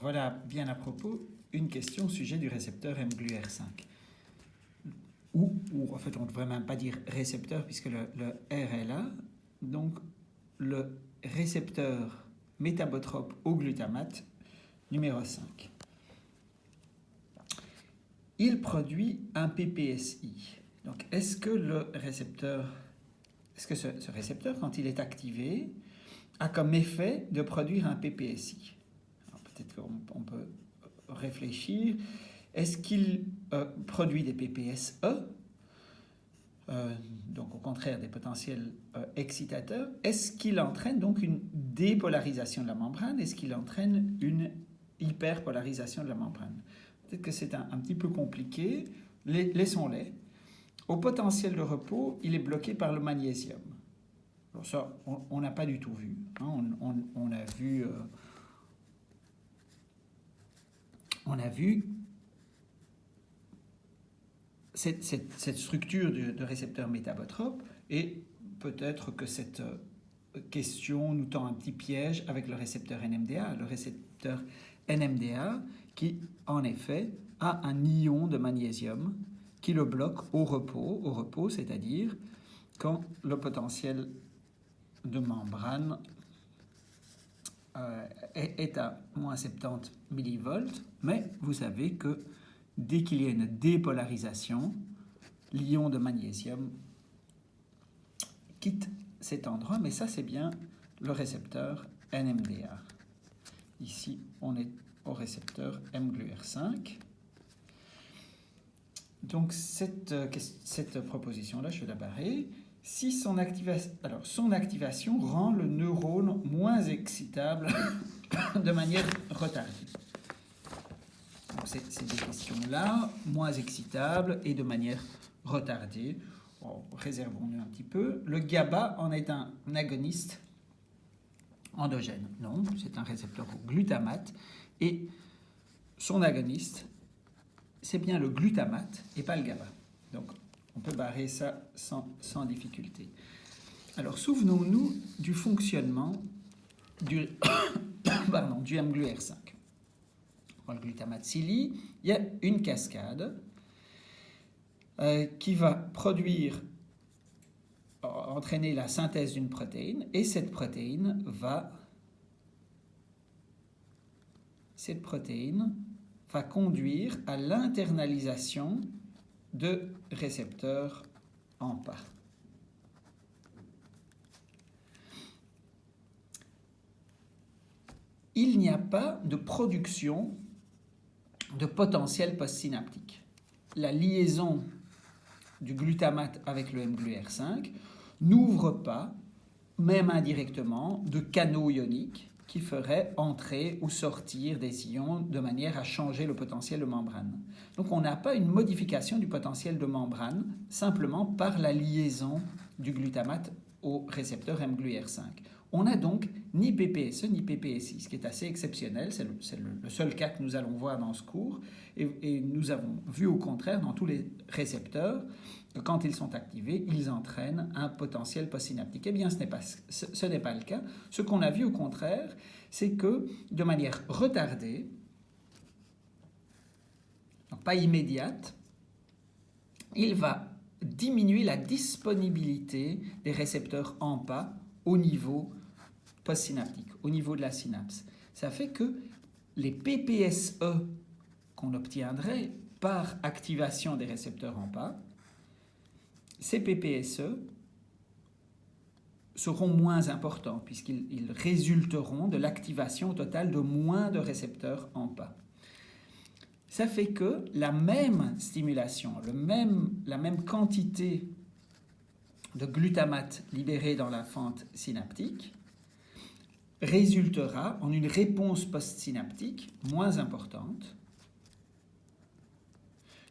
voilà bien à propos une question au sujet du récepteur mGlu-R5. Ou en fait on ne devrait même pas dire récepteur puisque le R est là. Donc le récepteur métabotrope au glutamate numéro 5. Il produit un PPSI. Donc est-ce que ce récepteur, quand il est activé, a comme effet de produire un PPSI? Alors peut-être qu'on peut réfléchir. Est-ce qu'il produit des PPSE, donc au contraire des potentiels excitateurs? Est-ce qu'il entraîne donc une dépolarisation de la membrane? Est-ce qu'il entraîne une hyperpolarisation de la membrane? Peut-être que c'est un petit peu compliqué. Laissons-les. Au potentiel de repos, il est bloqué par le magnésium. Alors ça, on n'a pas du tout vu. Hein. On a vu cette structure de récepteur métabotrope, et peut-être que cette question nous tend un petit piège avec le récepteur NMDA. Le récepteur NMDA qui, en effet, a un ion de magnésium qui le bloque au repos, c'est-à-dire quand le potentiel de membrane est à moins 70 millivolts, mais vous savez que dès qu'il y a une dépolarisation, l'ion de magnésium quitte cet endroit, mais ça c'est bien le récepteur NMDA. Ici, on est au récepteur mGlu-R5. Donc cette proposition-là, je vais la barrer. Si son activation rend le neurone moins excitable de manière retardée. Donc c'est des questions-là, moins excitable et de manière retardée. Bon, réservons-nous un petit peu. Le GABA en est un agoniste endogène. Non, c'est un récepteur au glutamate. Et son agoniste, c'est bien le glutamate et pas le GABA. Donc, on peut barrer ça sans difficulté. Alors, souvenons-nous du fonctionnement du mGlu-R5. Dans le glutamate s'il y a une cascade qui va entraîner la synthèse d'une protéine, et cette protéine va conduire à l'internalisation de récepteurs AMPA. Il n'y a pas de production de potentiel postsynaptique. La liaison du glutamate avec le mGlu-R5 n'ouvre pas, même indirectement, de canaux ioniques qui feraient entrer ou sortir des ions de manière à changer le potentiel de membrane. Donc on n'a pas une modification du potentiel de membrane simplement par la liaison du glutamate au récepteur mGlu-R5. On n'a donc ni PPSE ni PPSI, ce qui est assez exceptionnel. C'est le seul cas que nous allons voir dans ce cours. Et nous avons vu au contraire dans tous les récepteurs que quand ils sont activés, ils entraînent un potentiel postsynaptique. Eh bien, ce n'est pas le cas. Ce qu'on a vu au contraire, c'est que de manière retardée, donc pas immédiate, il va diminuer la disponibilité des récepteurs AMPA au niveau postsynaptique, au niveau de la synapse. Ça fait que les PPSE qu'on obtiendrait par activation des récepteurs AMPA, ces PPSE seront moins importants puisqu'ils résulteront de l'activation totale de moins de récepteurs AMPA. Ça fait que la même stimulation, la même quantité de glutamate libéré dans la fente synaptique résultera en une réponse postsynaptique moins importante,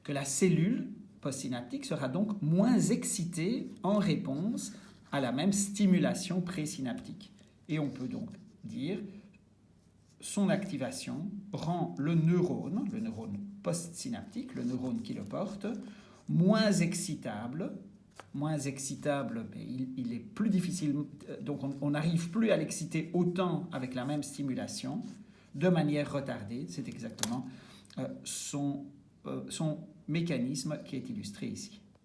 que la cellule postsynaptique sera donc moins excitée en réponse à la même stimulation présynaptique. Et on peut donc dire son activation rend le neurone postsynaptique, le neurone qui le porte, moins excitable, mais il est plus difficile, donc on n'arrive plus à l'exciter autant avec la même stimulation de manière retardée. C'est exactement son mécanisme qui est illustré ici.